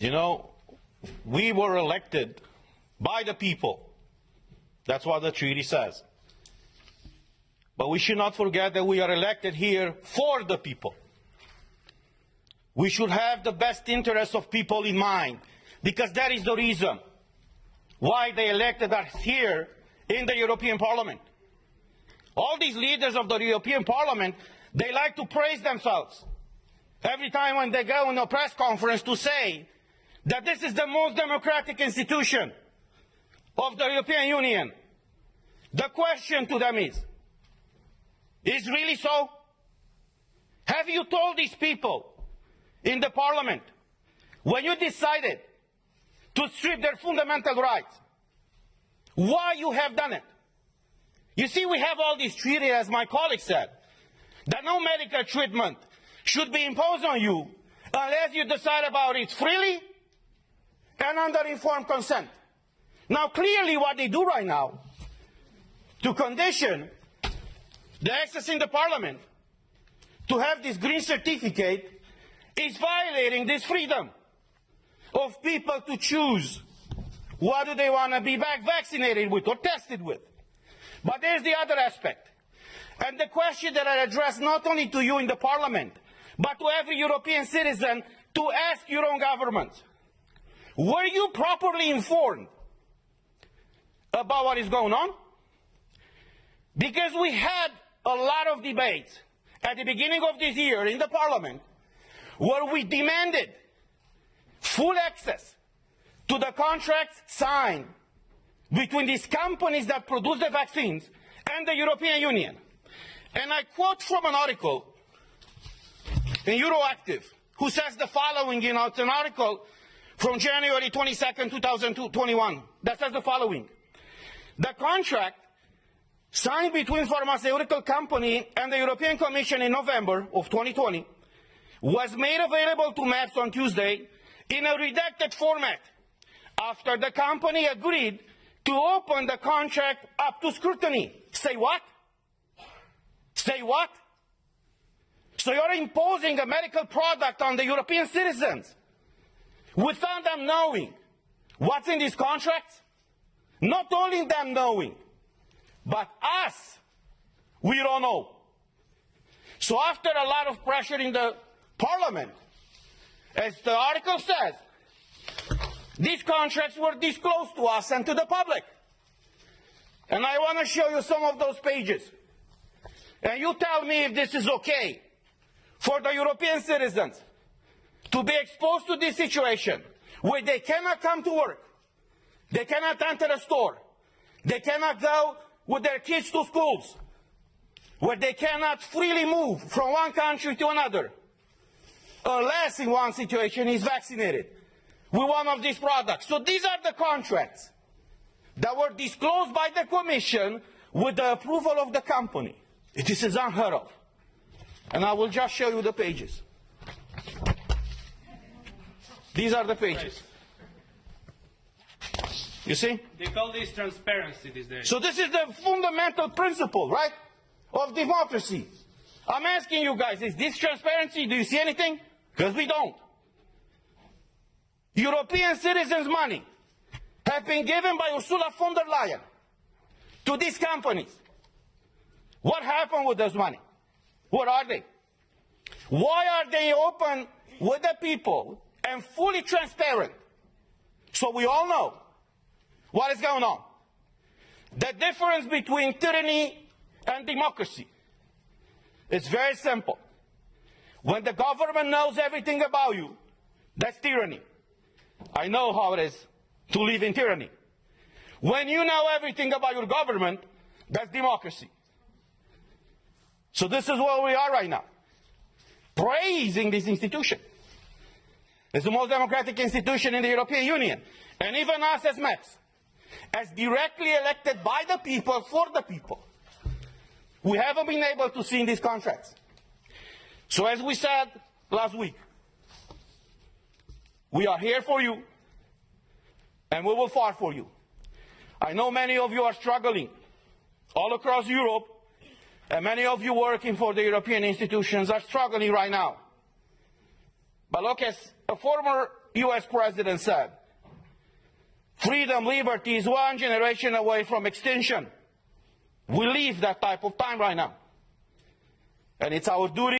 You know, we were elected by the people. That's what the treaty says. But we should not forget that we are elected here for the people. We should have the best interests of people in mind, because that is the reason why they elected us here in the European Parliament. All these leaders of the European Parliament, they like to praise themselves every time when they go in a press conference to say that this is the most democratic institution of the European Union. The question to them is really so? Have you told these people in the Parliament, when you decided to strip their fundamental rights, why you have done it? You see, we have all these treaties, as my colleague said, that no medical treatment should be imposed on you unless you decide about it freely and under informed consent. Now, clearly what they do right now to condition the access in the Parliament to have this green certificate is violating this freedom of people to choose what do they want to be vaccinated with or tested with. But there's the other aspect. And the question that I address not only to you in the Parliament, but to every European citizen, to ask your own government. Were you properly informed about what is going on? Because we had a lot of debates at the beginning of this year in the Parliament where we demanded full access to the contracts signed between these companies that produce the vaccines and the European Union. And I quote from an article in Euroactiv, who says the following, it's an article from January 22nd, 2021, that says the following. The contract signed between pharmaceutical company and the European Commission in November of 2020 was made available to MEPs on Tuesday in a redacted format after the company agreed to open the contract up to scrutiny. Say what? Say what? So you're imposing a medical product on the European citizens without them knowing what's in these contracts? Not only them knowing, but us, we don't know. So after a lot of pressure in the Parliament, as the article says, these contracts were disclosed to us and to the public. And I want to show you some of those pages. And you tell me if this is okay for the European citizens to be exposed to this situation where they cannot come to work, they cannot enter a store, they cannot go with their kids to schools, where they cannot freely move from one country to another, unless in one situation is vaccinated with one of these products. So these are the contracts that were disclosed by the Commission with the approval of the company. This is unheard of. And I will just show you the pages. These are the pages. You see? They call this transparency these days. So this is the fundamental principle, right, of democracy. I'm asking you guys, is this transparency? Do you see anything? Because we don't. European citizens' money have been given by Ursula von der Leyen to these companies. What happened with this money? What are they? Why are they open with the people and fully transparent? So we all know what is going on. The difference between tyranny and democracy is very simple. When the government knows everything about you, that's tyranny. I know how it is to live in tyranny. When you know everything about your government, that's democracy. So this is where we are right now, praising this institution. It's the most democratic institution in the European Union. And even us as MEPs, as directly elected by the people, for the people, we haven't been able to see in these contracts. So as we said last week, we are here for you, and we will fight for you. I know many of you are struggling all across Europe, and many of you working for the European institutions are struggling right now. But look, as a former US president said, freedom, liberty is one generation away from extinction. We live that type of time right now. And it's our duty